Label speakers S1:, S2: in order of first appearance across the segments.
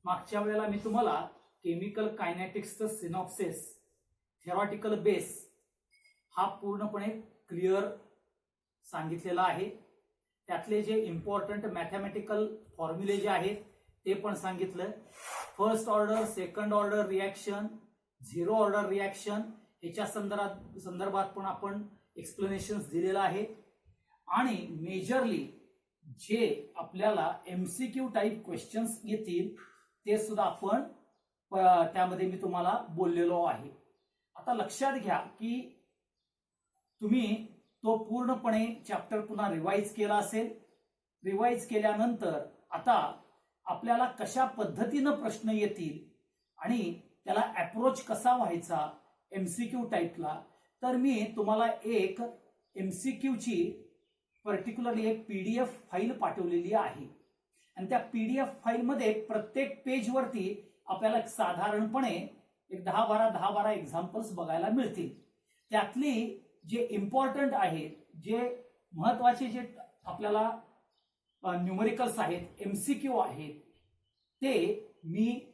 S1: मागच्या वेळेला मी तुम्हाला केमिकल कायनेटिक्सचं सिनॉप्सिस थेरॉटिकल बेस हा पूर्णपणे क्लिअर सांगितलेला आहे. त्यातले जे इम्पॉर्टंट मॅथमॅटिकल फॉर्म्युले जे आहेत ते पण सांगितलं. First order, second order reaction, zero order reaction याच्या संदर्भात पण आपण एक्सप्लेनेशन्स दिलेलं आहे. आणि मेजरली जे आपल्याला एमसीक्यू टाईप क्वेश्चन्स येतील ते सुद्धा आपण त्यामध्ये मी तुम्हाला बोललेलो आहे. आता लक्षात घ्या की तुम्ही तो पूर्णपणे चॅप्टर पुन्हा रिवाइज केला असेल. रिवाइज केल्यानंतर आता आपल्याला कशा पद्धतीनं प्रश्न येतील आणि त्याला अप्रोच कसा व्हायचा एमसीक्यू टाईपला, तर मी तुम्हाला एक एमसीक्यूची पर्टिक्युलरली एक पीडीएफ फाईल पाठवलेली आहे. आणि त्या पीडीएफ फाईलमध्ये प्रत्येक पेजवरती आपल्याला साधारणपणे एक 10-12 एक्झाम्पल्स बघायला मिळतील. त्यातली जे इम्पॉर्टंट आहेत, जे महत्वाचे जे आपल्याला न्यूमेरिकल्स आहेत, एमसीक्यू आहेत, ते मी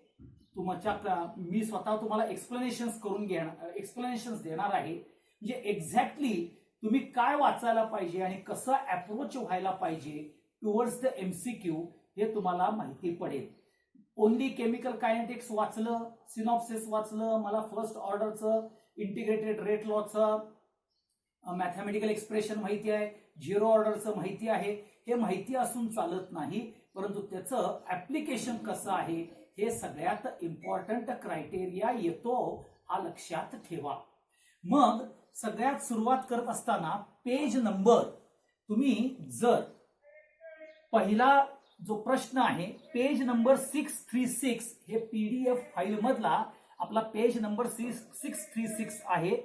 S1: स्वतः तुम्हाला एक्सप्लेनेशन्स देणार आहे. म्हणजे एक्झॅक्टली तुम्ही काय वाचायला पाहिजे आणि कसं अप्रोच व्हायला पाहिजे टुवर्ड्स द एमसीक्यू हे तुम्हाला माहिती पडेल. ओनली केमिकल कायनेटिक्स वाचलं, सिनॉप्सिस वाचलं, मला फर्स्ट ऑर्डरचं इंटिग्रेटेड रेट लॉचं मॅथमॅटिकल एक्सप्रेशन माहिती आहे, झिरो ऑर्डरचं माहिती आहे, हे माहिती असून चालत नाही, परंतु त्याचं ऍप्लिकेशन कसं आहे हे सगळ्यात इम्पॉर्टंट क्रायटेरिया येतो, हा लक्षात ठेवा. मग सगळ्यात सुरुवात करत असताना पेज नंबर तुम्ही जर पहिला जो प्रश्न आहे पेज नंबर 636 हे पीडीएफ फाईल मधला आपला पेज नंबर 636 आहे.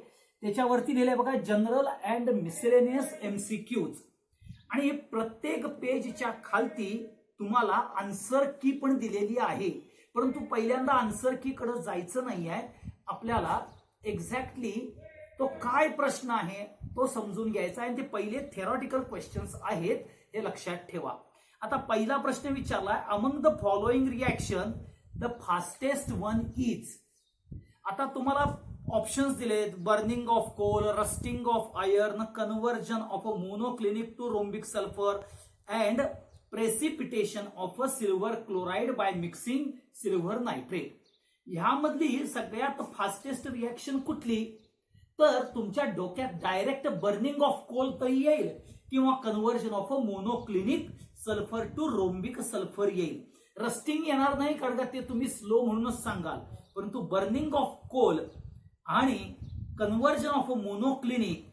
S1: त्याच्यावरती लिहिलंय बघा जनरल अँड मिसलेनियस एमसीक्यूज. आणि प्रत्येक पेजच्या खालती तुम्हाला आन्सर की पण दिलेली आहे. परंतु पहिल्यांदा आन्सर की कडे जायचं नाही आहे, आपल्याला एक्झॅक्टली तो काय प्रश्न आहे तो समजून घ्यायचा आहे. ते पहिले थेरॉटिकल क्वेश्चन्स आहेत हे लक्षात ठेवा. आता पहिला प्रश्न विचारलाय, among the following reaction the fastest one is. आता तुम्हाला ऑप्शन्स दिलेत, burning of coal, rusting of iron, conversion of a monoclinic to rhombic sulphur and precipitation of a silver chloride by mixing silver nitrate. ह्यामधली सगळ्यात fastest reaction कुठली, तर तुमच्या डोक्यात direct burning of Coal तर येईल किंवा conversion of a monoclinic sulphur to rhombic sulphur येईल. रस्टिंग येणार नाही कारण का ते तुम्ही स्लो म्हणूनच सांगाल, परंतु बर्निंग ऑफ कोल आणि conversion of a monoclinic,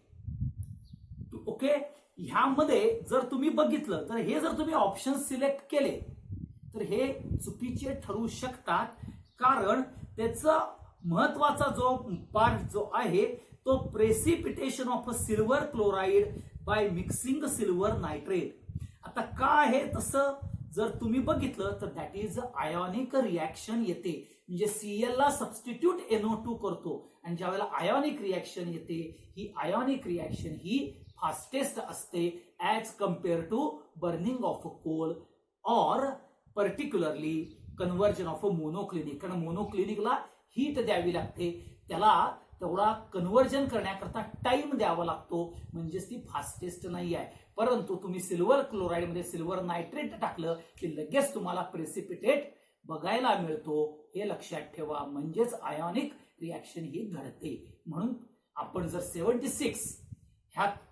S1: okay, ह्यामध्ये जर तुम्ही बघितलं तर हे जर तुम्ही ऑप्शन सिलेक्ट केले तर हे चुकीचे ठरू शकतात. कारण त्याचा महत्वाचा जो पार्ट जो आहे तो precipitation of a silver chloride by mixing silver nitrate. आता का आहे तसं जर तुम्ही बघितलं तर दॅट इज आयोनिक रिॲक्शन येते. म्हणजे सीएल ला सबस्टिट्यूट NO2 करतो आणि ज्यावेळेला आयोनिक रिॲक्शन येते ही आयोनिक रिॲक्शन ही फास्टेस्ट असते as compare to burning of coal or particularly conversion of a monoclinic. कारण मोनोक्लिनिकला हीट द्यावी लागते, त्याला तेवढा कन्व्हर्जन करण्याकरता टाइम द्यावा लागतो, म्हणजेच ती फास्टेस्ट नाही आहे. परंतु तुम्ही सिल्वर क्लोराइड मध्ये सिल्वर नायट्रेट टाकलं की लगेच तुम्हाला प्रेसिपिटेट बघायला मिळतो, हे लक्षात ठेवा. म्हणजेच आयोनिक रिॲक्शन ही घडते. म्हणून आपण जर 76 ह्याचं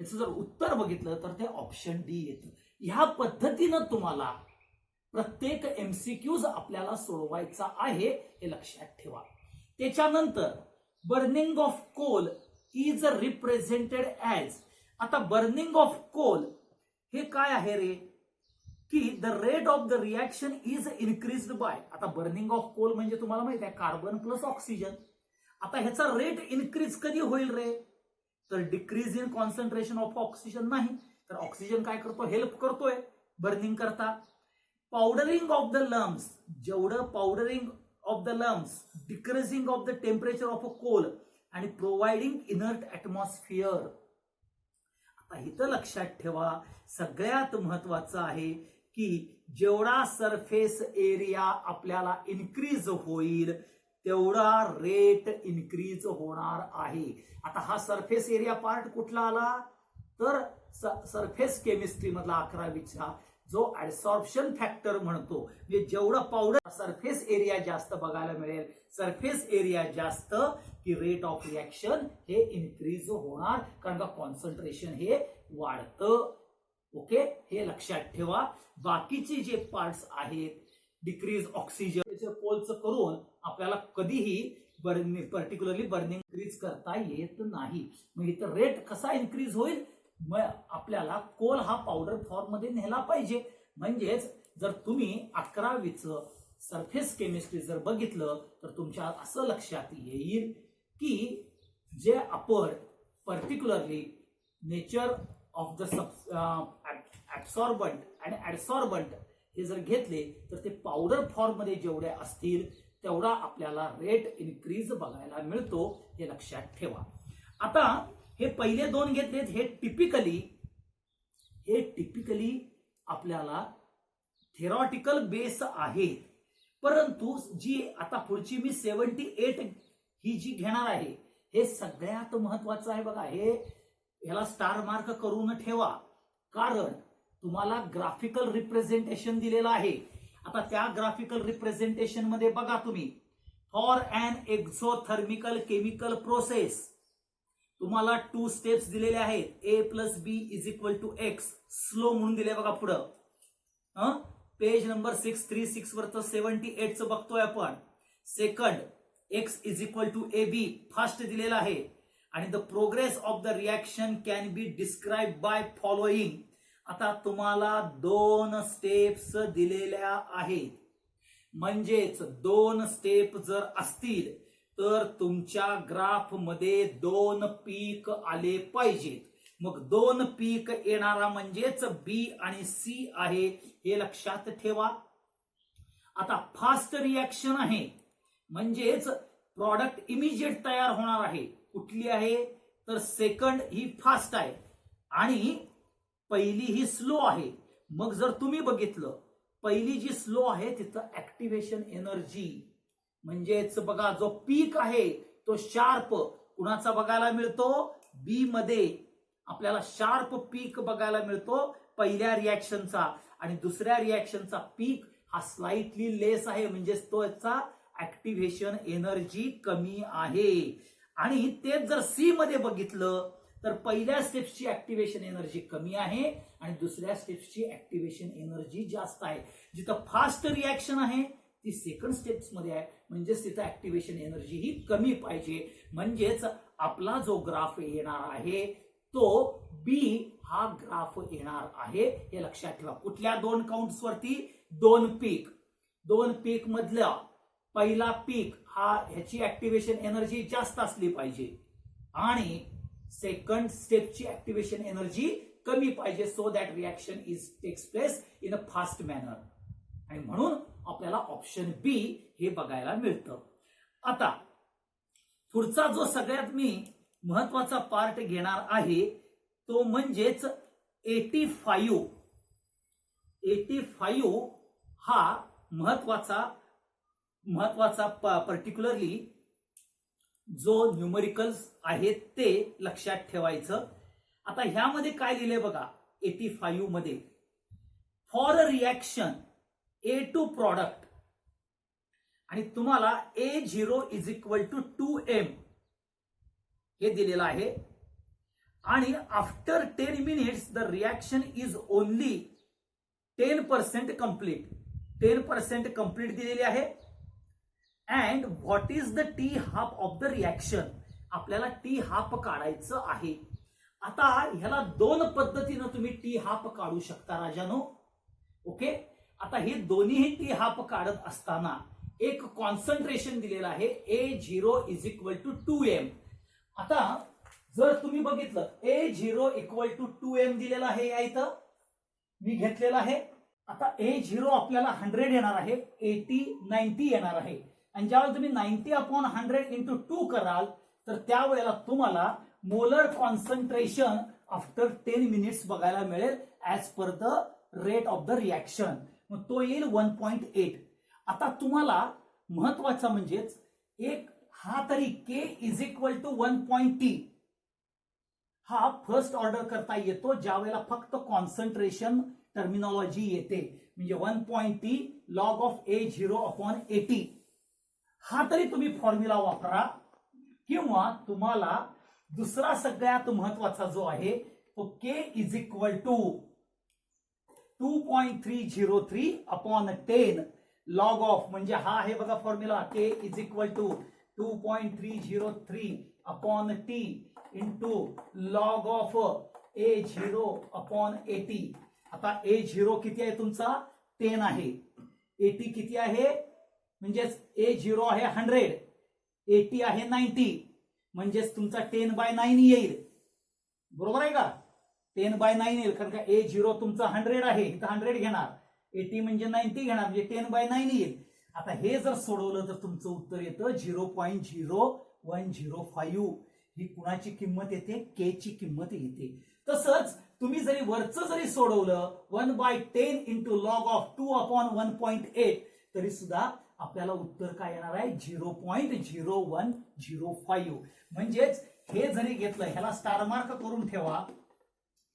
S1: जर उत्तर बघितलं तर ते ऑप्शन डी येतं. ह्या पद्धतीनं तुम्हाला प्रत्येक एमसीक्यूज आपल्याला सोडवायचा आहे, हे लक्षात ठेवा. त्याच्यानंतर burning of coal is represented as. आता बर्निंग ऑफ कोल हे काय आहे रे, की the rate of the reaction is increased by. आता बर्निंग ऑफ कोल म्हणजे तुम्हाला माहिती आहे कार्बन प्लस ऑक्सिजन. आता ह्याचा रेट इन्क्रीज कधी होईल रे, तर decrease in concentration of oxygen नाही, तर ऑक्सिजन काय करतो, हेल्प करतोय बर्निंग करता. पावडरिंग ऑफ द लम्स, जेवढं powdering of the lumps, decreasing of the temperature of a coal आणि प्रोव्हाइडिंग इनर्ट ऍटमॉस्फिअर. आता इथं लक्षात ठेवा सगळ्यात महत्वाचं आहे की जेवढा सरफेस एरिया आपल्याला इन्क्रीज होईल तेवढा रेट इन्क्रीज होणार आहे. आता हा सरफेस एरिया पार्ट कुठला आला तर सरफेस केमिस्ट्री मधला 11वीचा जो ऍडसॉर्प्शन फॅक्टर म्हणतो, म्हणजे जेवढं पावडर सरफेस एरिया जास्त बघायला मिळेल, सरफेस एरिया जास्त की रेट ऑफ रिॲक्शन हे इन्क्रीज होणार, कारण का कॉन्सन्ट्रेशन हे वाढतं. ओके, हे लक्षात ठेवा. बाकीचे जे पार्ट्स आहेत डिक्रीज ऑक्सिजन पोलचं करून आपल्याला कधीही पर्टिक्युलरली बर्निंग इन्क्रीज करता येत नाही. मग इथं रेट कसा इन्क्रीज होईल, मग आपल्याला कोल हा पावडर फॉर्म मध्ये नेला पाहिजे. म्हणजेच जर तुम्ही 11वीचं सरफेस केमिस्ट्री जर बघितलं तर तुमच्या असं लक्षात येईल की जे आपण particularly nature of the absorbent आणि ऍडसॉर्बंट हे जर घेतले तर ते पावडर फॉर्म मध्ये जेवढे असतील तेवढा आपल्याला रेट इन्क्रीज बघायला मिळतो, हे लक्षात ठेवा. आता हे पहिले दोन घेतलेत हे टिपिकली आपल्याला थेरॉटिकल बेस आहेत, परंतु जी आता पुढची मी 78 ही जी घेणार आहे हे सगळ्यात महत्वाचं आहे बघा. हे याला स्टार मार्क करून ठेवा, कारण तुम्हाला ग्राफिकल रिप्रेझेंटेशन दिलेलं आहे. आता त्या ग्राफिकल रिप्रेझेंटेशन मध्ये बघा तुम्ही, फॉर अन एक्झोथर्मिकल केमिकल प्रोसेस तुम्हाला 2 स्टेप्स दिलेले आहेत. A + B = X स्लो म्हणून दिले बघा पुढं. पेज नंबर 636 वरचं 78चं बघतोय आपण. सेकंड X = AB फास्ट दिलेला आहे. आणि the progress of the reaction can be describe by following. आता तुम्हाला 2 स्टेप्स दिलेल्या आहेत, म्हणजेच 2 स्टेप जर असतील तर तुमच्या ग्राफ मध्ये 2 पीक आले पाहिजेत. मग 2 पीक येणारा म्हणजेच B आणि C आहे, हे लक्षात ठेवा. आता फास्ट रिॲक्शन आहे म्हणजेच प्रॉडक्ट इमिजिएट तयार होणार आहे. कुठली आहे तर सेकंड ही फास्ट आहे आणि पहिली ही स्लो आहे. मग जर तुम्ही बघितलं पहिली जी स्लो आहे तिथं ऍक्टिव्हेशन एनर्जी म्हणजेच बघा जो पीक आहे तो शार्प कुणाचा बघायला मिळतो, बी मध्ये आपल्याला शार्प पीक बघायला मिळतो पहिल्या रिॲक्शनचा, आणि दुसऱ्या रिॲक्शनचा पीक हा स्लाइटली लेस आहे, म्हणजेच तो याचा ऍक्टिव्हेशन एनर्जी कमी आहे. आणि तेच जर सी मध्ये बघितलं तर पहिल्या स्टेप्सची ऍक्टिव्हेशन एनर्जी कमी आहे आणि दुसऱ्या स्टेप्सची ऍक्टिव्हेशन एनर्जी जास्त आहे. जिथं फास्ट रिॲक्शन आहे ती सेकंड स्टेप्स मध्ये आहे, म्हणजेच तिथं ऍक्टिव्हेशन एनर्जी ही कमी पाहिजे. म्हणजेच आपला जो ग्राफ येणार आहे तो बी हा ग्राफ येणार आहे, हे लक्षात ठेवा. कुठल्या 2 काउंट्स वरती 2 पीक मधला पहिला पीक हा ह्याची ऍक्टिव्हेशन एनर्जी जास्त असली पाहिजे आणि सेकंड स्टेपची ऍक्टिव्हेशन एनर्जी कमी पाहिजे, so that reaction takes place in a fast manner. आणि म्हणून आपल्याला ऑप्शन बी हे बघायला मिळतं. आता पुढचा जो सगळ्यात मी महत्वाचा पार्ट घेणार आहे तो म्हणजेच 85 हा महत्वाचा पर्टिक्युलरली जो न्यूमरिकल्स आहेत ते लक्षात ठेवायचं. आता ह्यामध्ये काय लिहिलंय बघा 85 मध्ये, for a reaction A2 product आणि तुम्हाला A0 = 2m हे दिलेलं आहे आणि after 10 minutes the reaction is only 10% complete. 10% complete दिलेली आहे. And what is the T half of the reaction, आपल्याला टी हाफ काढायचं आहे. आता ह्याला 2 पद्धतीनं तुम्ही टी हाफ काढू शकता राजानो. ओके, आता हे दोन्ही टी हाफ काढत असताना एक कॉन्सन्ट्रेशन दिलेलं आहे A0 = 2m. आता जर तुम्ही बघितलं A0 = 2m दिलेलं आहे, या इथं मी घेतलेलं आहे. आता A0 आपल्याला 100 येणार आहे, 90 येणार आहे. आणि ज्यावेळेला तुम्ही 90/100 × 2 कराल तर त्यावेळेला तुम्हाला मोलर कॉन्सन्ट्रेशन आफ्टर 10 मिनिट्स बघायला मिळेल as per the rate of the reaction. मग तो येईल 1.8. आता तुम्हाला महत्वाचा म्हणजेच एक हा तरी K is equal to 1.T हा फर्स्ट ऑर्डर करता येतो ज्या वेळेला फक्त कॉन्सन्ट्रेशन टर्मिनॉलॉजी येते. म्हणजे 1.T लॉग ऑफ A0/80 हा तरी तुम्ही फॉर्म्युला वापरा, किंवा तुम्हाला दुसरा सगळ्यात महत्वाचा जो आहे तो K is equal to 2.303/10 log of, म्हणजे हा आहे बघा formula K is equal to 2.303/T into log of A0/80. आता A0 किती आहे तुमचा 10 आहे, 80 किती आहे म्हणजेच A0 आहे 100, 80 आहे 90, म्हणजेच तुमचा 10/9 येईल. बरोबर आहे का, 10/9 येईल, कारण का A0 तुमचा 100 आहे, इथं 100 घेणार, 80 म्हणजे 90 घेणार, म्हणजे 10/9 येईल. आता हे जर सोडवलं तर तुमचं उत्तर येतं 0.0105. ही कुणाची किंमत येते, K ची किंमत येते. तसंच तुम्ही जरी वरचं जरी सोडवलं 1/10 इंटू लॉग ऑफ 2/1.8 तरी सुद्धा आपल्याला उत्तर काय येणार आहे 0.0105. म्हणजेच हे जरी घेतलं, ह्याला स्टार मार्क करून ठेवा,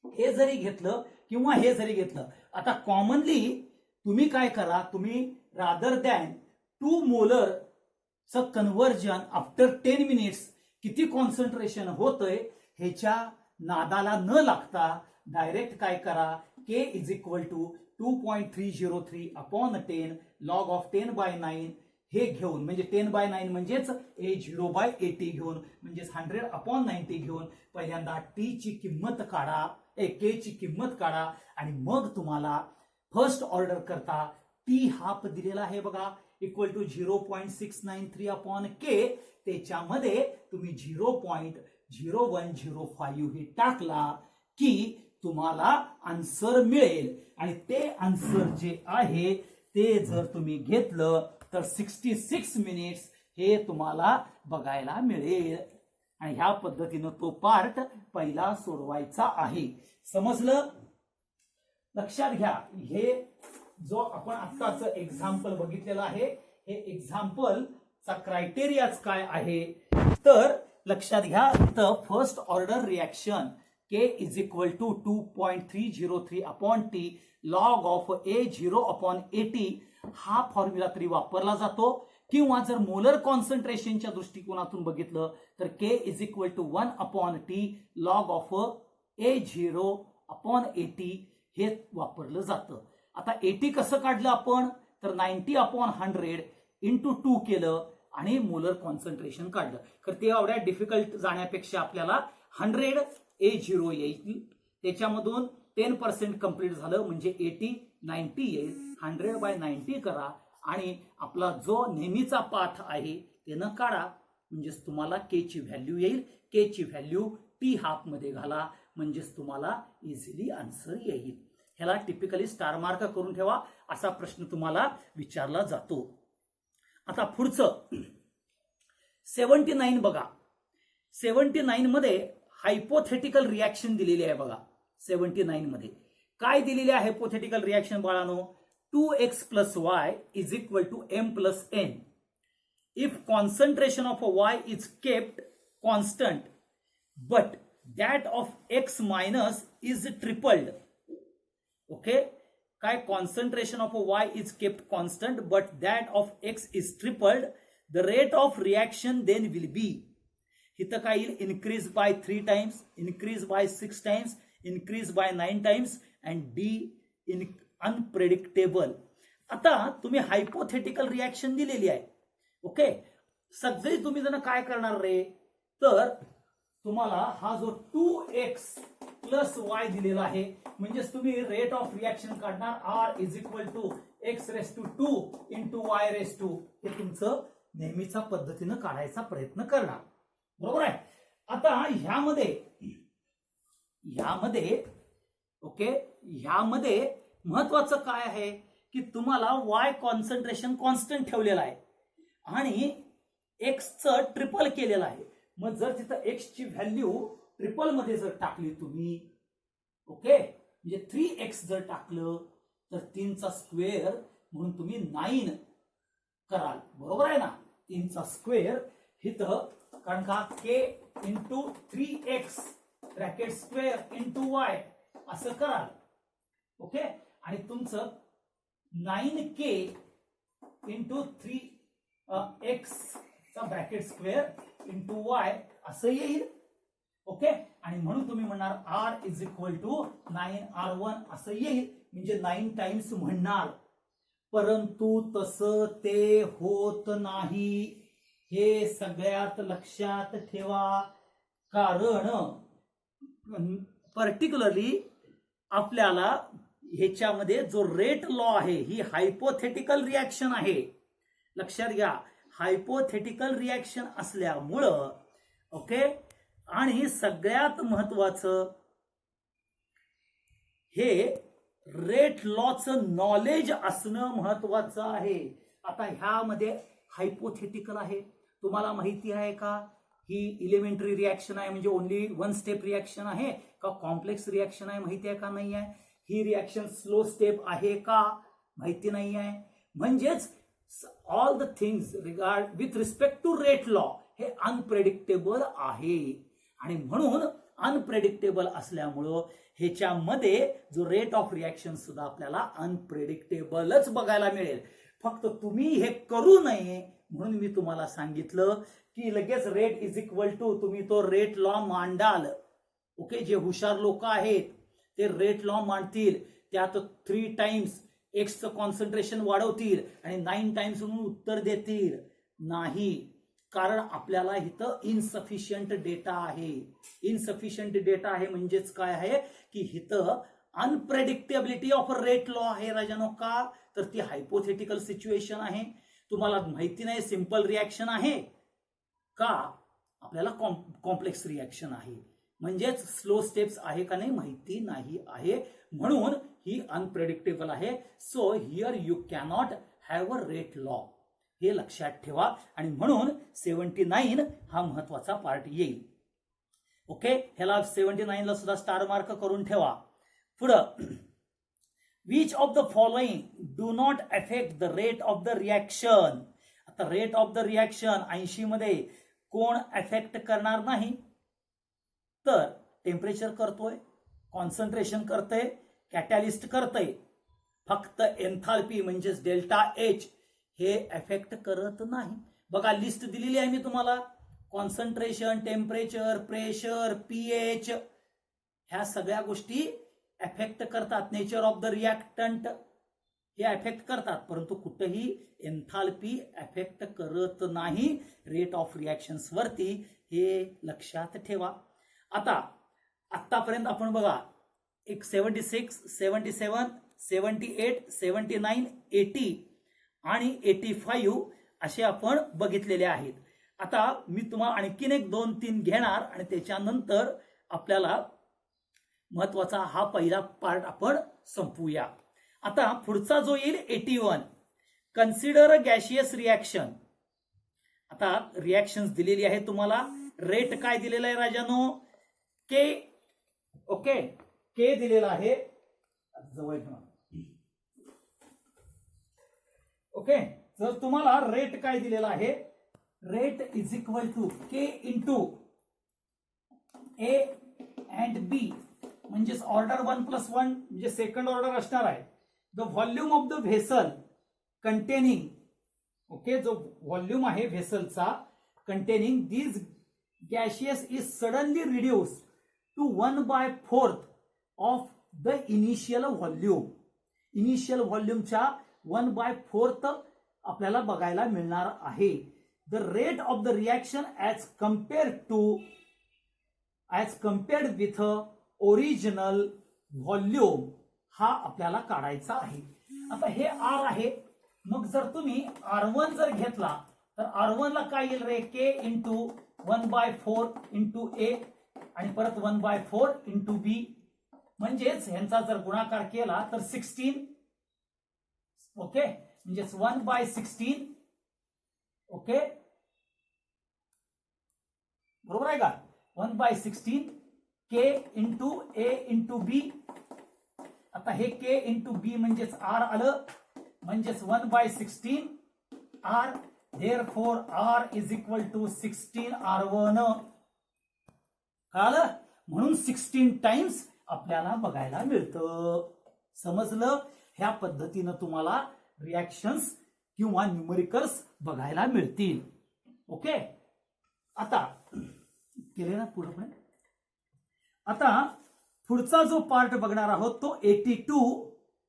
S1: हे जरी घेतलं किंवा हे जरी घेतलं. आता कॉमनली तुम्ही काय करा, तुम्ही रादर दॅन 2 मोलर च कन्व्हर्जन आफ्टर 10 मिनिट्स किती कॉन्सन्ट्रेशन होतंय ह्याच्या नादाला न लागता डायरेक्ट काय करा, K is equal to 2.303/10 log of 10/9 हे घेऊन, म्हणजे 10/9 म्हणजेच A0/80 घेऊन, म्हणजेच 100/90 घेऊन पहिल्यांदा T ची किंमत काढा, K ची किंमत काढा, आणि मग तुम्हाला फर्स्ट ऑर्डर करता T हाफ दिलेला आहे बघा इक्वल टू 0.693/K. त्याच्यामध्ये तुम्ही 0.0105 हे टाकला की तुम्हाला आन्सर मिळेल. आणि ते आन्सर जे आहे ते जर तुम्ही घेतलं तर 66 मिनिट्स हे तुम्हाला बघायला मिळेल. आणि ह्या पद्धतीनं तो पार्ट पहिला सोडवायचा आहे. समजलं, लक्षात घ्या. हे जो आपण आत्ताच एक्झाम्पल बघितलेलं आहे, हे एक्झाम्पलचा क्रायटेरियाच काय आहे तर लक्षात घ्या. तर first order reaction K is equal to 2.303/T log of A0/80 हा फॉर्म्युला तरी वापरला जातो, किंवा जर मोलर कॉन्सन्ट्रेशनच्या दृष्टिकोनातून बघितलं तर K is equal to 1/T log of A0/80 हे वापरलं जातं. आता 80 कसं काढलं आपण तर 90/100 इंटू 2 केलं आणि मोलर कॉन्सन्ट्रेशन काढलं. तर ते एवढ्या डिफिकल्ट जाण्यापेक्षा आपल्याला 100 A0 येईल, त्याच्यामधून 10% कंप्लीट झालं म्हणजे 80/90 येईल. 100/90 करा आणि आपला जो नेहमीचा पाथ आहे ते न काढा, म्हणजेच तुम्हाला K ची व्हॅल्यू येईल. K ची व्हॅल्यू T हाफ मध्ये घाला, म्हणजेच तुम्हाला इझिली आन्सर येईल. ह्याला टिपिकली स्टार मार्क करून ठेवा, असा प्रश्न तुम्हाला विचारला जातो. आता पुढचं 79 बघा. 79 मध्ये हायपोथेटिकल रिएक्शन दिलेली आहे बघा. 79 मध्ये काय दिलेली आहे हायपोथेटिकल रिएक्शन बाळानो, 2x + y is equal to m + n if concentration of y is kept constant but that of x minus is tripled. Okay, काय concentration of y is kept constant but that of x is tripled, the rate of reaction then will be. इथं काय येईल, increase by 3 times, increase by 6 times, increase by 9 times and D in unpredictable. आता तुम्ही hypothetical reaction दिलेली आहे. Okay, सगळे तुम्ही जण काय करणार रे तर तुम्हाला हा जो 2x + y दिलेला आहे, म्हणजेच तुम्ही रेट ऑफ रिएक्शन काढणार r is equal to x⁻² into y⁻². हे तुमचं नेहमीच्या पद्धतीनं काढायचा प्रयत्न करणार. बरोबर आहे. आता ह्यामध्ये महत्वाचं काय आहे की तुम्हाला y कॉन्सन्ट्रेशन कॉन्स्टंट ठेवलेलं आहे आणि x चं ट्रिपल केलेलं आहे. मग जर तिथं x ची व्हॅल्यू ट्रिपल मध्ये जर टाकली तुम्ही, ओके, म्हणजे 3x जर टाकलं तर 3चा स्क्वेअर म्हणून तुम्ही 9 कराल, बरोबर आहे ना. 3चा स्क्वेअर इथं, कारण का k into 3x bracket square into Y असं कराल. ओके, आणि तुमचं 9k इंटू 3x चा ब्रॅकेट स्क्वेअर इंटू वाय असं येईल. ओके, आणि म्हणून तुम्ही म्हणणार r is equal to 9r1 असं येईल, म्हणजे 9 टाइम्स म्हणणार. परंतु तसं ते होत नाही, हे सगळ्यात लक्षात ठेवा. कारण पर्टिक्युलरली आपल्याला ह्याच्यामध्ये जो रेट लॉ आहे ही हायपोथेटिकल रिॲक्शन आहे, लक्षात घ्या. हायपोथेटिकल रिॲक्शन असल्यामुळं ओके, आणि सगळ्यात महत्वाचं हे रेट लॉचं नॉलेज असणं महत्वाचं आहे. आता ह्यामध्ये हायपोथेटिकल आहे, तुम्हाला माहिती आहे का ही इलिमेंटरी रिॲक्शन आहे, म्हणजे ओनली 1 स्टेप रिॲक्शन आहे का कॉम्प्लेक्स रिॲक्शन आहे माहिती आहे का नाही आहे. ही रिॲक्शन स्लो स्टेप आहे का माहिती नाही आहे. म्हणजेच all the things with respect to rate law हे अनप्रेडिक्टेबल आहे, आणि म्हणून अनप्रेडिक्टेबल असल्यामुळं ह्याच्यामध्ये जो रेट ऑफ रिॲक्शन सुद्धा आपल्याला अनप्रेडिक्टेबलच बघायला मिळेल. फक्त तुम्ही हे करू नये म्हणून मी तुम्हाला सांगितलं की लगेच रेट इज इक्वल टू तुम्ही तो रेट लॉ मांडाल. ओके, जे हुशार लोक आहेत ते रेट लॉ मांडतील, त्यात 3 टाइम्स एक्सचं कॉन्सन्ट्रेशन वाढवतील आणि 9 टाइम्स म्हणून उत्तर देतील. नाही, कारण आपल्याला इथं इनसफिशियंट डेटा आहे. इनसफिशियंट डेटा आहे म्हणजेच काय आहे की इथं अनप्रेडिक्टेबिलिटी ऑफ रेट लॉ आहे राजानो. का तर ती हायपोथेटिकल सिच्युएशन आहे, तुम्हाला माहिती नाही सिंपल रिॲक्शन आहे का आपल्याला कॉम्प्लेक्स रिॲक्शन आहे, म्हणजेच स्लो स्टेप्स आहे का नाही माहिती नाही आहे, म्हणून ही अनप्रेडिक्टेबल आहे. So here you cannot have a rate law, हे लक्षात ठेवा. आणि म्हणून 79 हा महत्वाचा पार्ट येईल. ओके, ह्याला 79 ला सुद्धा स्टार मार्क करून ठेवा. पुढं, which of the following do not affect the rate of the reaction. आता रेट ऑफ द रिॲक्शन 80 मध्ये कोण अफेक्ट करणार नाही, तर टेम्परेचर करतोय, कॉन्सन्ट्रेशन करतंय, कॅटॅलिस्ट करतंय. फक्त एन्थाल्पी म्हणजेच डेल्टा एच हे अफेक्ट करत नाही. बघा लिस्ट दिलेली आहे मी तुम्हाला, कॉन्सन्ट्रेशन, टेम्परेचर, प्रेशर, पीएच, ह्या सगळ्या गोष्टी अफेक्ट करतात. नेचर ऑफ द रिॲक्टंट हे अफेक्ट करतात, परंतु कुठेही एन्थाल्पी अफेक्ट करत नाही रेट ऑफ रिॲक्शन्स वरती, हे लक्षात ठेवा. आतापर्यंत आपण बघा एक 76, 77, 78, 79, 80 आणि 85 असे आपण बघितलेले आहेत. आता मी तुम्हाला आणखीन एक 2-3 घेणार आणि त्याच्यानंतर आपल्याला महत्वाचा हा पहिला पार्ट आपण संपूया. आता पुढचा जो येईल 81, कन्सिडर अ गॅशियस रिॲक्शन. आता रिॲक्शन्स दिलेली आहे तुम्हाला, रेट काय दिलेला आहे राजानो, के. ओके, के दिलेला आहे जवळ. ओके, जर तुम्हाला रेट काय दिलेला आहे, rate is equal to K into A and B, म्हणजेच ऑर्डर 1+1 म्हणजे सेकंड ऑर्डर असणार आहे. The volume of the vessel containing, okay, जो व्हॉल्यूम आहे व्हेसलचा containing this gaseous is suddenly reduced to 1/4 of the initial volume. Initial व्हॉल्यूमच्या 1/4 आपल्याला बघायला मिळणार आहे. The rate of the reaction as compared with original volume हा आपल्याला काढायचा आहे. आता हे आर आहे, मग जर तुम्ही R1 जर घेतला तर R1 ला काय येईल रे, के इंटू 1/4 इंटू ए आणि परत 1/4 इंटू बी, म्हणजेच ह्यांचा जर गुणाकार केला तर 16. ओके, म्हणजेच 1/16. ओके, बरोबर आहे का, 1/16 के इंटू ए इंटू बी. आता हे के इंटू बी म्हणजेच आर आलं, म्हणजेच 1/16 R. Therefore R is equal to 16R1. कळलं? म्हणून 16 टाइम्स आपल्याला बघायला मिळतं. समजलं? ह्या पद्धतीनं तुम्हाला रिॲक्शन्स किंवा न्यूमरिकल्स बघायला मिळतील. ओके, आता केले ना पुढे. आता पुढचा जो पार्ट बघणार आहोत तो 82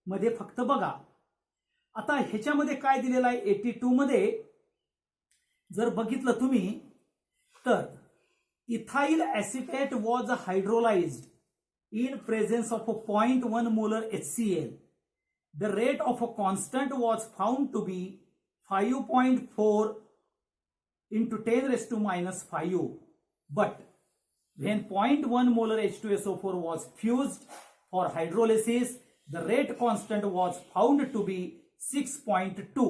S1: मध्ये फक्त बघा. आता ह्याच्यामध्ये काय दिलेलं आहे 82 मध्ये जर बघितलं तुम्ही तर ethyl acetate was hydrolysed in presence of 0.1 molar HCl. The rate of a constant was found to be 5.4 into 10 raised to minus 5. But when 0.1 molar H2SO4 was fused for hydrolysis, the rate constant was found to be 6.2.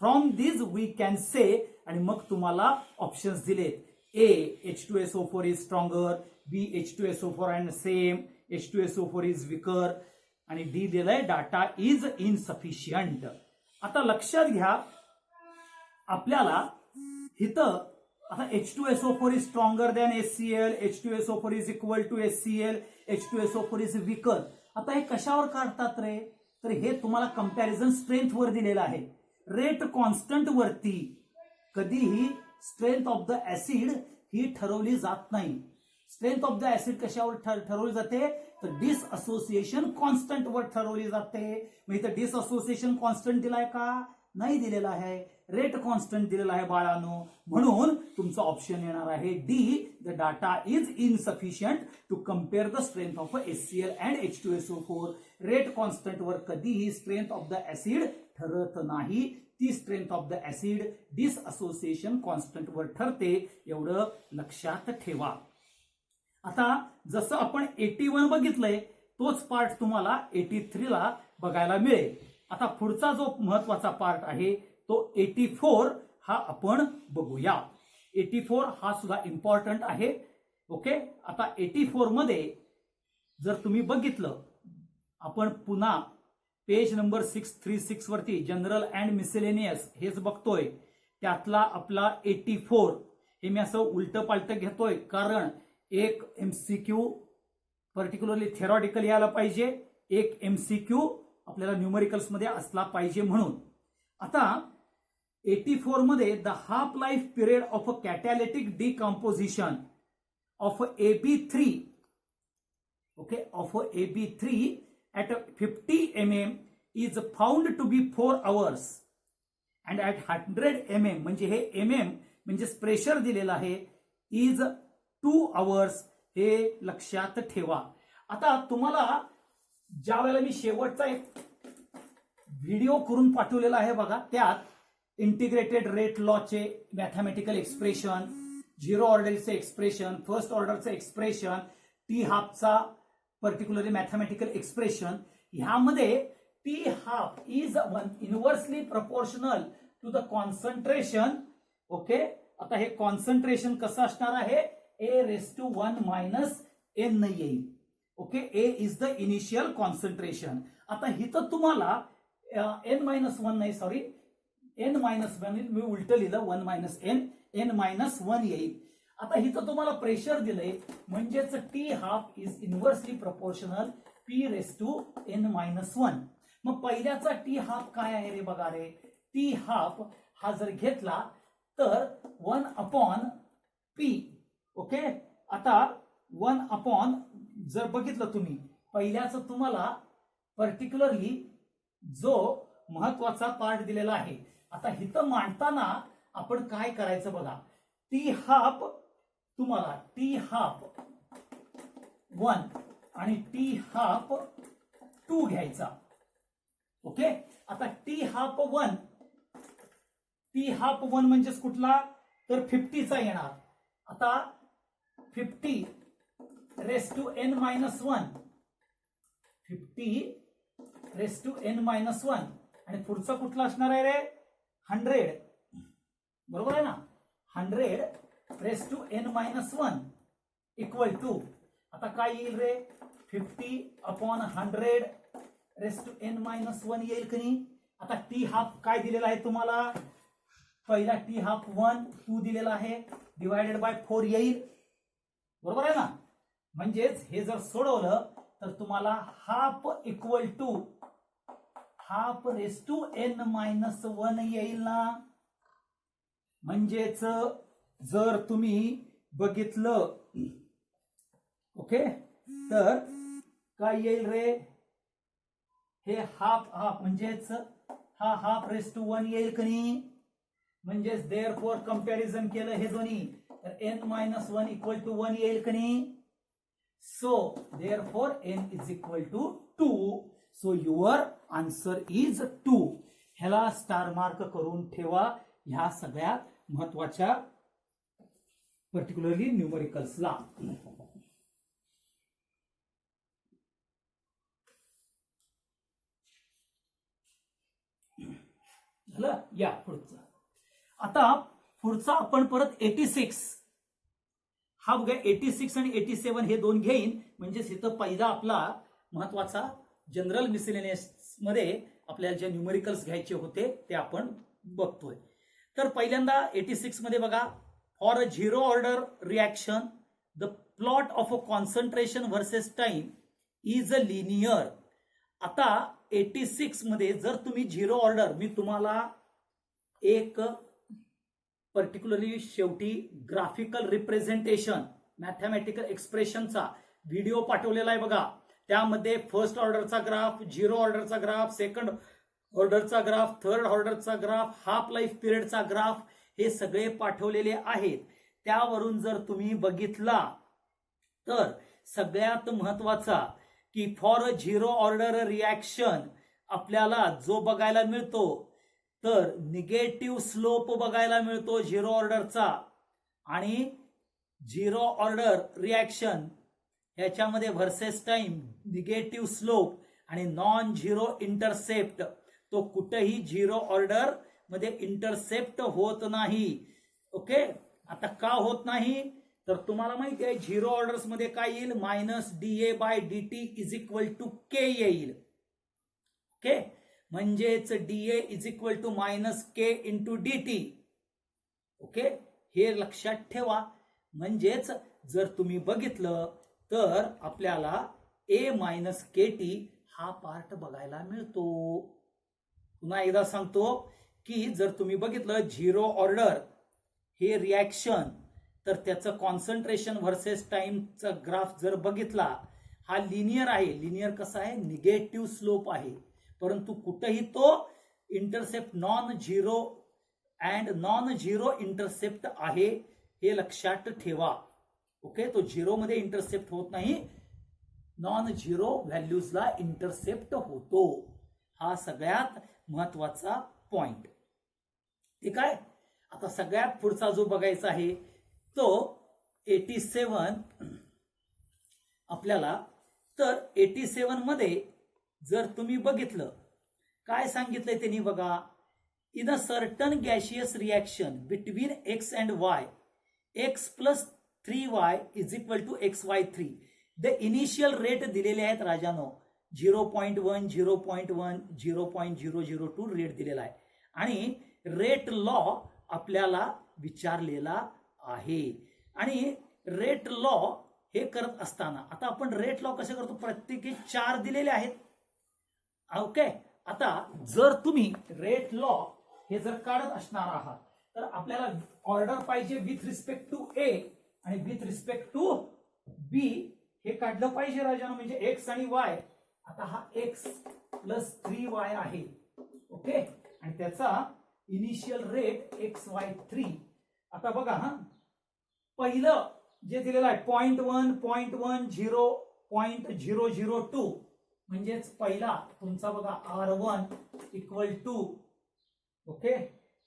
S1: From this we can say, आणि मग तुम्हाला options दिलेत. A H2SO4 is stronger, B H2SO4 and same, H2SO4 is weaker, आणि D दिलंय data is insufficient. आता लक्षात घ्या आपल्याला इथं आता H2SO4 is stronger than HCl, H2SO4 is equal to HCl, H2SO4 is weaker. आता हे कशावर काढतात रे? तर हे तुम्हाला कंपॅरिझन स्ट्रेंथ वर दिलेलं आहे. रेट कॉन्स्टंट वरती कधीही स्ट्रेंथ ऑफ द ऍसिड ही ठरवली जात नाही. स्ट्रेंथ ऑफ द ऍसिड कशावर ठरवली जाते? तर डिसअसोसिएशन कॉन्स्टंट वर ठरवली जाते. मग इथं डिसअसोसिएशन कॉन्स्टंट दिलाय का? नाही दिलेला आहे. रेट कॉन्स्टंट दिलेला आहे बाळांनो. म्हणून तुमचा ऑप्शन येणार आहे D. The data is insufficient to compare the strength of HCl and H2SO4. Rate constant वर कधीही स्ट्रेंथ ऑफ द ऍसिड ठरत नाही. ती strength of the acid dissociation constant वर ठरते, एवढं लक्षात ठेवा. आता जसं आपण 81 बघितलंय तोच पार्ट तुम्हाला 83 ला बघायला मिळेल. आता पुढचा जो महत्वाचा पार्ट आहे तो 84 हा आपण बघूया. 84 हा सुद्धा इम्पॉर्टंट आहे. ओके, आता 84 मध्ये जर तुम्ही बघितलं आपण पुन्हा पेज नंबर 636 वरती जनरल अँड मिसेलेनियस हेच बघतोय. त्यातला आपला 84 हे मी असं उलट पालट घेतोय कारण एक MCQ पर्टिक्युलरली थेरॉटिकल यायला पाहिजे, एक MCQ आपल्याला न्यूमरिकल्स मध्ये असला पाहिजे म्हणून. आता 84 मध्ये the half life period of a catalytic decomposition of AB3 okay of AB3 at 50 mm is found to be 4 hours and at 100 mm म्हणजे हे mm म्हणजे प्रेशर दिलेलं आहे is 2 hours. हे लक्षात ठेवा. आता तुम्हाला ज्या वेळेला मी शेवटचा एक व्हिडिओ करून पाठवलेला आहे बघा, त्यात इंटिग्रेटेड रेट लॉचे मॅथमॅटिकल एक्सप्रेशन, झिरो ऑर्डरचे एक्सप्रेशन, फर्स्ट ऑर्डरचं एक्सप्रेशन, टी हाफचा पर्टिक्युलरली मॅथमॅटिकल एक्सप्रेशन, ह्यामध्ये t half is inversely proportional to the concentration. Okay, आता हे कॉन्सन्ट्रेशन कसं असणार आहे? A⁻1 - n येईल. Okay, A is the initial concentration. आता इथं तुम्हाला n-1 नाही, सॉरी n-1 मी उलट लिहिलं, 1 - n येईल. आता इथं तुम्हाला प्रेशर दिलंय म्हणजेच T half is inversely proportional P⁻n-1. मग पहिल्याचा टी हाफ काय आहे रे? बघा रे, टी हाफ हा जर घेतला तर 1/P. ओके, आता 1/ जर बघितलं तुम्ही पहिल्याचं तुम्हाला पर्टिक्युलरली जो महत्वाचा पार्ट दिलेला आहे. आता इथं मांडताना आपण काय करायचं बघा, टी हाफ तुम्हाला टी हाफ 1 आणि टी हाफ 2 घ्यायचा. ओके, आता टी हाफ 1 म्हणजेच कुठला? तर 50चा येणार. आता 50 raised to n-1, 50 raised to n-1 आणि पुढचा कुठला असणार आहे रे? 100. बरोबर आहे ना? 100 raised to n-1 equal to आता काय येईल रे? 50/100 रेस्ट टू n मायनस 1 येईल की नाही. आता टी हाफ काय दिलेला आहे तुम्हाला, पहिला टी हाफ 1 2 दिलेला आहे, डिवायडेड बाय 4 येईल, बरोबर आहे ना. म्हणजेच हे जर सोडवलं तर तुम्हाला half equal to half raise to n minus 1 येईल ना. म्हणजेच जर तुम्ही बघितलं ओके तर काय येईल रे, हे हाफ हाफ म्हणजेच हा हाफ रेस टू 1 येईल की नाही. म्हणजेच देअर फोर कंपॅरिझन केलं हे दोन्ही तर n मायनस 1 इक्वल टू 1 येईल की नाही. So therefore n is equal to 2. So your answer is 2. ह्याला स्टार मार्क करून ठेवा ह्या सगळ्यात महत्वाच्या पर्टिक्युलरली न्यूमरिकल्सला. झालं. या पुढचं, आता पुढचा आपण परत 86 हा बघा. 86 आणि 87 हे दोन घेईन. म्हणजेच इथं पहिला आपला महत्वाचा जनरल मिसलेनियस मध्ये आपल्याला जे न्यूमरिकल्स घ्यायचे होते ते आपण बघतोय. तर पहिल्यांदा 86 मध्ये बघा, for a zero order reaction the plot of a concentration versus time is a linear. आता 86 मध्ये जर तुम्ही झिरो ऑर्डर, मी तुम्हाला एक पर्टिक्युलरली शेवटी ग्राफिकल रिप्रेझेंटेशन मॅथमॅटिकल एक्सप्रेशनचा व्हिडिओ पाठवलेला आहे बघा. त्यामध्ये फर्स्ट ऑर्डरचा ग्राफ, झिरो ऑर्डरचा ग्राफ, सेकंड ऑर्डरचा ग्राफ, थर्ड ऑर्डरचा ग्राफ, हाफ लाईफ पिरियडचा ग्राफ हे सगळे पाठवलेले आहेत. त्यावरून जर तुम्ही बघितला तर सगळ्यात महत्वाचा की for a zero order reaction आपल्याला जो बघायला मिळतो तर निगेटिव्ह स्लोप बघायला मिळतो झिरो ऑर्डरचा. आणि झिरो ऑर्डर रिॲक्शन ह्याच्यामध्ये व्हर्सेस टाइम, निगेटिव्ह स्लोप आणि नॉन झिरो इंटरसेप्ट, तो कुठेही झिरो ऑर्डर मध्ये इंटरसेप्ट होत नाही. ओके, आता का होत नाही तर तुम्हाला माहिती आहे झिरो ऑर्डर्स मध्ये काय येईल, minus d A by d t is equal to k येईल. ओके, म्हणजेच d A is equal to minus k into d t. Okay, हे लक्षात ठेवा. म्हणजेच जर तुम्ही बघितलं तर आपल्याला ए मायनस के टी हा पार्ट बघायला मिळतो. पुन्हा एकदा सांगतो की जर तुम्ही बघितलं झिरो ऑर्डर हे रिॲक्शन तर त्याचं कॉन्सन्ट्रेशन व्हर्सेस टाइमचा ग्राफ जर बघितला, हा लिनियर आहे. लिनियर कसा आहे, निगेटिव्ह स्लोप आहे, परंतु कुठेही तो intercept non zero and non zero intercept आहे, हे लक्षात ठेवा. ओके, तो झिरो मध्ये इंटरसेप्ट होत नाही, नॉन झिरो व्हॅल्यूजला इंटरसेप्ट होतो. हा सगळ्यात महत्वाचा पॉइंट. ठीक आहे. आता सगळ्यात पुढचा जो बघायचा आहे तो 87 आपल्याला. तर 87 मध्ये जर तुम्ही बघितलं काय सांगितलंय त्यांनी बघा, in a certain gaseous reaction between X and Y, X plus 3y is equal to XY3. The initial rate दिलेले आहेत राजानो, 0.1, 0.1, 0.002 रेट दिलेला आहे. आणि रेट लॉ आपल्याला विचारलेला आहे. आणि रेट लॉ हे करत असताना आता आपण रेट लॉ कसे करतो, प्रत्येकी 4 दिलेले आहेत. ओके, आता जर तुम्ही रेट लॉ हे जर काढत असणार आहात तर आपल्याला ऑर्डर पाहिजे विथ रिस्पेक्ट टू ए आणि विथ रिस्पेक्ट टू बी हे काढलं पाहिजे राजानो. म्हणजे एक्स आणि वाय, आता हा एक्स प्लस 3y आहे. ओके, आणि त्याचा इनिशियल रेट XY3. आता बघा हा, पहिलं जे दिलेलं आहे 0.1, 0.1, 0.002 म्हणजेच पहिला तुमचा बघा R1 equal to, okay,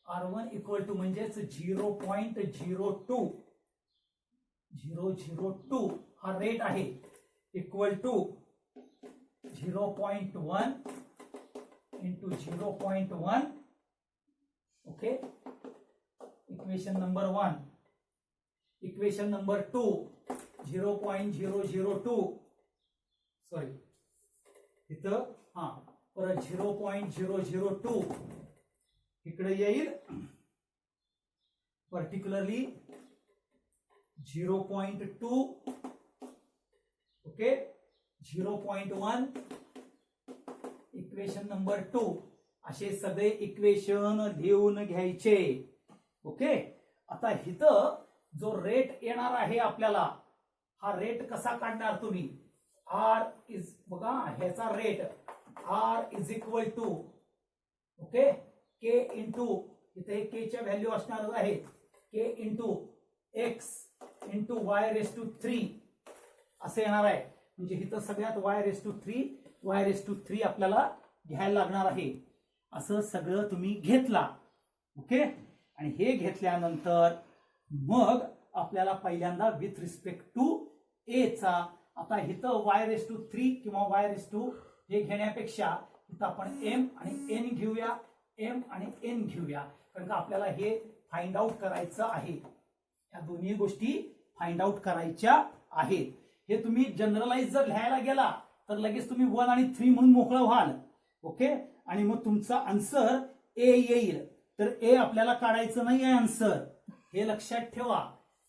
S1: R1 equal to म्हणजेच 0.02 हा रेट आहे, equal to 0.1 into 0.1. Okay, equation number 1. Equation number 2 0.002 sorry इथं हा परत 0.002 इकडे येईल, पर्टिक्युलरली 0.2, ओके 0.1, इक्वेशन नंबर 2, असे सगळे इक्वेशन लिहून घ्यायचे. ओके, आता इथं जो रेट येणार आहे आपल्याला, हा रेट कसा काढणार तुम्ही? आर इज बघा ह्याचा rate R is equal to okay k into, इथे के च्या व्हॅल्यू असणार आहेत, k into x into y raise to 3 असे येणार आहे. म्हणजे इथं सगळ्यात वाय रेस टू 3 आपल्याला घ्यायला लागणार आहे. असं सगळं तुम्ही घेतला. ओके, आणि हे घेतल्यानंतर मग आपल्याला पहिल्यांदा विथ रिस्पेक्ट टू ए चा, आता इथं वाय रेस टू 3 किंवा वाय रेस टू हे घेण्यापेक्षा इथं आपण एम आणि एन घेऊया, एम आणि एन घेऊया, कारण का आपल्याला हे फाइंड आउट करायचं आहे. या दोन्ही गोष्टी फाइंड आउट करायच्या आहेत. हे तुम्ही जनरलाइज जर लिहायला गेला तर लगेच तुम्ही 1 आणि 3 म्हणून मोकळं व्हाल. ओके, आणि मग तुमचा आन्सर ए येईल. तर ए आपल्याला काढायचं नाही आहे आन्सर, हे लक्षात ठेवा.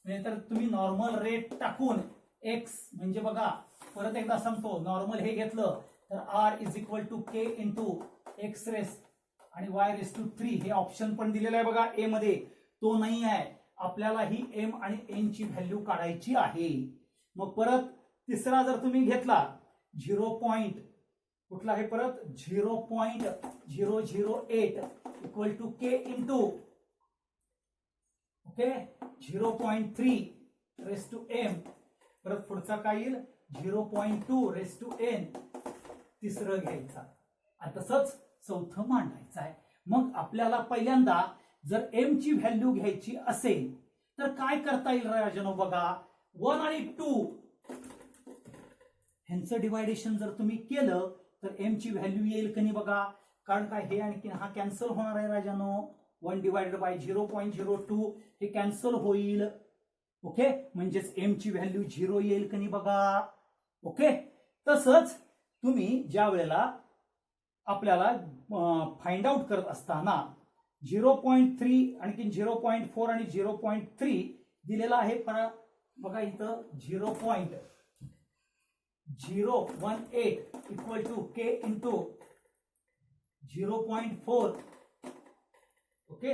S1: नाहीतर तुम्ही नॉर्मल रेट टाकून एक्स म्हणजे बघा परत एकदा सांगतो, नॉर्मल हे घेतलं तर R is equal to K into X raise आणि वाय रेस टू 3 हे ऑप्शन पण दिलेलं आहे बघा ए मध्ये, तो नाही आहे. आपल्याला ही एम आणि एन ची व्हॅल्यू काढायची आहे. मग परत तिसरा जर तुम्ही घेतला 0. कुठला आहे परत 0.008 equal to K into okay 0.3 raise to M, परत पुढचा काय येईल 0.2 रेस टू एन, तिसरं घ्यायचा आणि तसंच चौथं मांडायचं आहे. मग आपल्याला पहिल्यांदा जर एम ची व्हॅल्यू घ्यायची असेल तर काय करता येईल राजनो? बघा 1 आणि 2 ह्यांचं डिवायडेशन जर तुम्ही केलं तर एम ची व्हॅल्यू येईल का नाही बघा, कारण काय हे आणखी हा कॅन्सल होणार आहे राजानो. 1 डिवायडेड बाय 0.02 हे कॅन्सल होईल. ओके, म्हणजेच एम ची व्हॅल्यू 0 येईल का नाही बघा. ओके, तसंच तुम्ही ज्या वेळेला आपल्याला फाइंड आउट करत असताना 0.3 आणखी 0.4 आणि 0.3 दिलेला आहे. बघा इथं 0.018 equal to K into 0.4 okay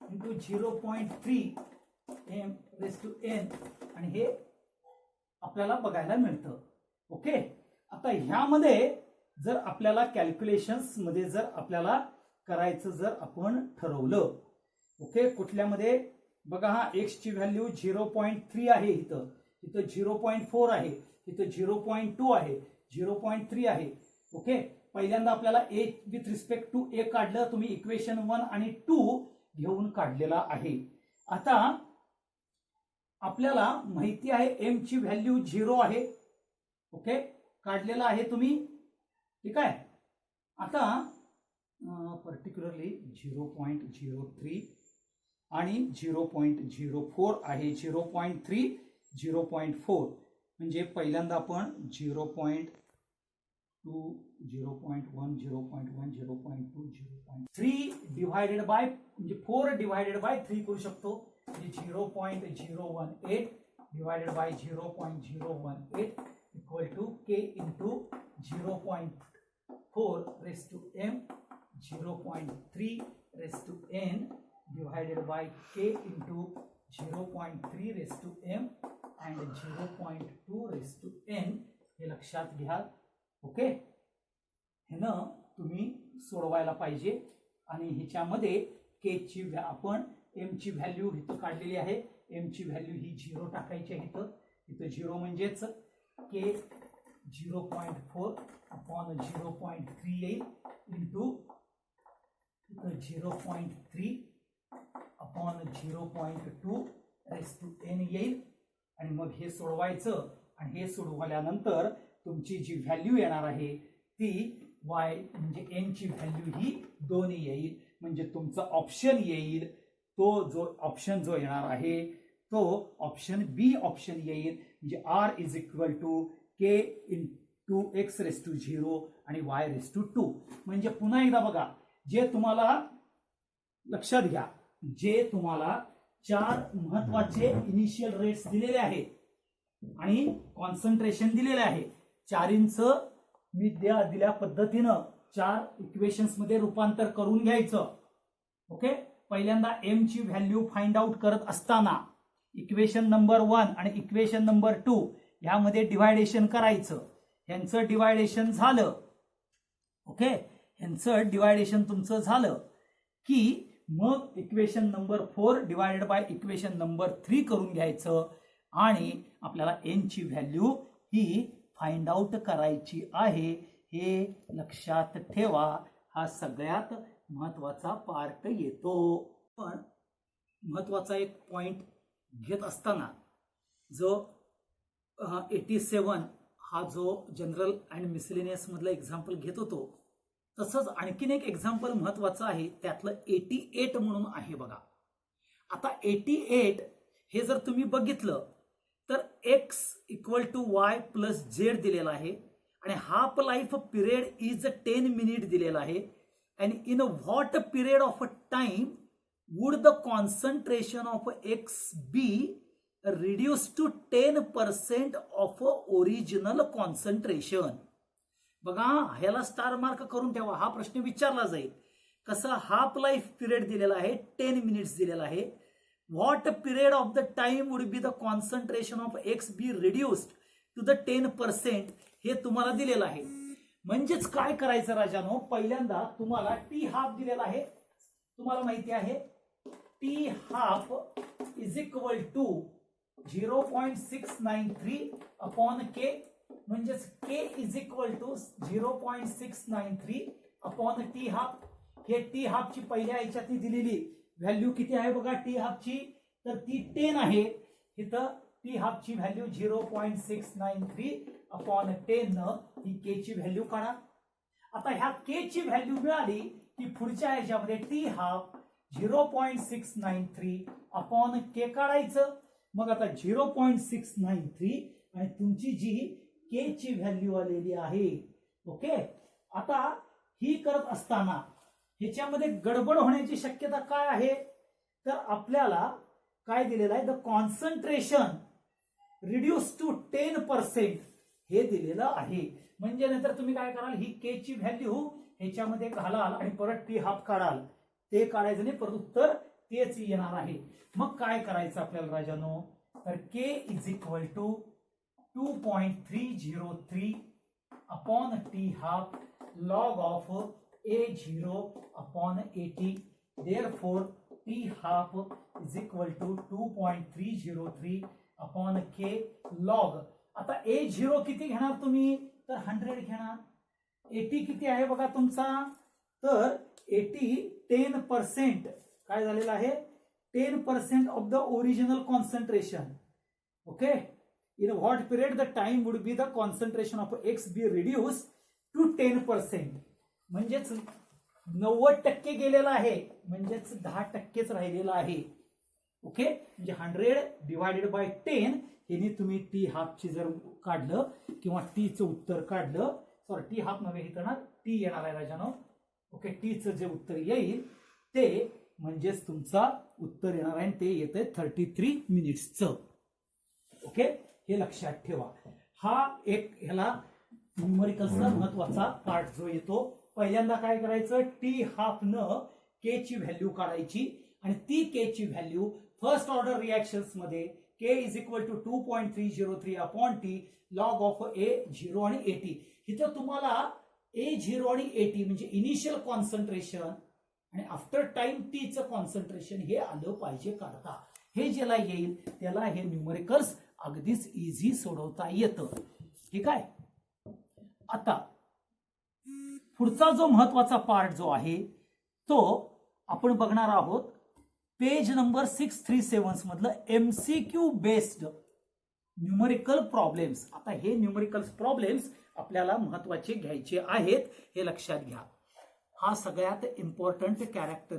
S1: into 0.3 M raise to N, आणि हे आपल्याला बघायला मिळतं. ओके, आता ह्यामध्ये जर आपल्याला कॅल्क्युलेशन्स मध्ये जर आपल्याला करायचं जर आपण ठरवलं, ओके कुठल्यामध्ये बघा हा एक्स ची व्हॅल्यू 0.3 आहे, इथं 0.4 आहे, इथं 0.2 आहे, 0.3 आहे. ओके, पहिल्यांदा आपल्याला ए विथ रिस्पेक्ट टू ए काढलं, तुम्ही इक्वेशन 1 आणि 2 घेऊन काढलेला आहे. आता आपल्याला माहिती आहे एम ची व्हॅल्यू 0 आहे. ओके, काढलेला आहे तुम्ही, ठीक आहे. आता पर्टिक्युलरली 0.03 आणि 0.04 आहे, 0.3 0.4 म्हणजे पहिल्यांदा आपण 0.2 0.1 0.1 0.2 0.3 डिवायडेड बाय म्हणजे 4 डिवायडेड बाय 3 करू शकतो. 0.018 divided by 0.018 equal to K into 0.4 raise to M 0.3 raise to N divided by K into 0.3 raise to M and 0.2 raise to N, हे लक्षात घ्या. ओके, हे ना तुम्ही सोडवायला पाहिजे. आणि ह्याच्यामध्ये के ची आपण एम ची व्हॅल्यू इथं काढलेली आहे, एम ची व्हॅल्यू ही 0 टाकायची आहे. इथं 0 म्हणजेच के 0.4 अपॉन 0.3 येईल into 0.3 upon 0.2 raise to N येईल. आणि मग हे सोडवायचं, आणि हे सोडवल्यानंतर तुमची जी व्हॅल्यू येणार आहे ती वाय म्हणजे एन ची व्हॅल्यू ही 2 येईल. म्हणजे तुमचा ऑप्शन येईल तो जो ऑप्शन जो येणार आहे तो ऑप्शन बी ऑप्शन येईल. म्हणजे R is equal to K 2x⁻0 आणि y⁻2. म्हणजे पुन्हा एकदा बघा, जे तुम्हाला लक्षात घ्या, जे तुम्हाला 4 महत्वाचे इनिशियल रेट्स दिलेले आहेत आणि कॉन्सन्ट्रेशन दिलेले आहे, चारींचं मी दिल्या पद्धतीनं 4 इक्वेशन्स मध्ये रूपांतर करून घ्यायचं. ओके, पहिल्यांदा एम ची व्हॅल्यू फाइंड आउट करत असताना इक्वेशन नंबर 1 आणि इक्वेशन नंबर 2 यामध्ये डिवायडेशन करायचं. यांचं डिवायडेशन झालं, ओके, यांचं डिवायडेशन तुमचं झालं की मग equation number 4 divided by equation number 3 करून घ्यायचं आणि आपल्याला एन ची व्हॅल्यू ही फाइंड आउट करायची आहे. हे लक्षात ठेवा, हा सगळ्यात महत्वाचा पार्ट येतो. पण महत्वाचा एक पॉइंट घेत असताना जो 87 हा जो जनरल अँड मिसलेनियस मधला एक्झाम्पल घेत होतो, तसंच आणखीन एक एक्झाम्पल महत्वाचं आहे, त्यातलं 88 म्हणून आहे बघा. आता 88 हे जर तुम्ही बघितलं तर x = y+z दिलेला आहे आणि half life period is 10 minute दिलेला आहे. and in what period of time would the concentration of x be reduced to 10% of original concentration? बघा, ह्याला स्टार मार्क करून ठेवा, हा प्रश्न विचारला जाईल. कसं, हाफ लाईफ पिरियड दिलेला आहे, 10 मिनिट्स दिलेला आहे. What period of the time would be the concentration of X be reduced to the 10%, हे तुम्हाला दिलेलं आहे. म्हणजेच काय करायचं राजानो, पहिल्यांदा तुम्हाला टी हाफ दिलेला आहे, तुम्हाला माहिती आहे t half is equal to 0.693 upon k, म्हणजेच k is equal to 0.693 upon t half. हे टी हाफची पहिल्या ह्याच्यात दिलेली व्हॅल्यू किती आहे बघा, टी हाफची तर ती 10 आहे. इथं टी हाफची व्हॅल्यू 0.693 अपॉन 10 ही के ची व्हॅल्यू काढा. आता ह्या के ची व्हॅल्यू मिळाली की पुढच्या ह्याच्यामध्ये टी हाफ 0.693 अपॉन के काढायचं. मग आता 0.693 आणि तुमची जी के ची व्हॅल्यू आलेली आहे, ओके. आता ही करत असताना ह्याच्यामध्ये गडबड होण्याची शक्यता काय आहे, तर आपल्याला काय दिलेलं आहे, द कॉन्सन्ट्रेशन रिड्यूस टू 10% हे दिलेलं आहे. म्हणजे नंतर तुम्ही काय कराल, ही के ची व्हॅल्यू ह्याच्यामध्ये घालाल आणि परत टी हाफ काढाल. ते काढायचं नाही, परत उत्तर तेच येणार आहे. मग काय करायचं आपल्याला राजानो, तर k is equal to 2.303 upon t half log of A0 upon 80. Therefore, T half is equal to 2.303 upon K log. आता A0 किती घेणार तुम्ही, तर 100 घेणार. 80 किती आहे बघा तुमचा, तर 80 10% काय झालेलं आहे, 10% of the original concentration. Okay, in what period the time would be the concentration of X be reduce to 10%. म्हणजेच 90% गेलेला आहे, म्हणजेच 10%च राहिलेला आहे. ओके, म्हणजे 100 डिवायडेड बाय 10 हे तुम्ही टी हाफची जर काढलं किंवा टीचं उत्तर काढलं, सॉरी टी हाफ नव्हे इथं ना टी येणार आहे राजानो. ओके, टीचं जे उत्तर येईल ते म्हणजेच तुमचा उत्तर येणार आहे, ते येतंय 33 मिनिट्सचं. ओके, हे लक्षात ठेवा. हा एक ह्याला न्यूमरिकलचा महत्वाचा पार्ट जो येतो. पहिल्यांदा काय करायचं, टी हाफ न के ची व्हॅल्यू काढायची आणि ती के ची व्हॅल्यू फर्स्ट ऑर्डर रिएक्शन्स मध्ये k is equal to 2.303 upon t log of A0 आणि 80. इथं तुम्हाला A0 आणि 80 म्हणजे इनिशियल कॉन्सन्ट्रेशन आणि आफ्टर टाइम टीचं कॉन्सन्ट्रेशन हे आलं पाहिजे काढता. हे ज्याला येईल त्याला हे न्यूमरिकल्स अगदीच इझी सोडवता येतं. ठीक आहे. आता पुढचा जो महत्वाचा पार्ट जो आहे तो आपण बघणार आहोत पेज नंबर 637 मधलं MCQ बेस्ड न्यूमरिकल प्रॉब्लेम्स. आता हे न्यूमरिकल प्रॉब्लेम्स आपल्याला महत्वाचे घ्यायचे आहेत, हे लक्षात घ्या. हा सगळ्यात इम्पॉर्टंट कॅरेक्टर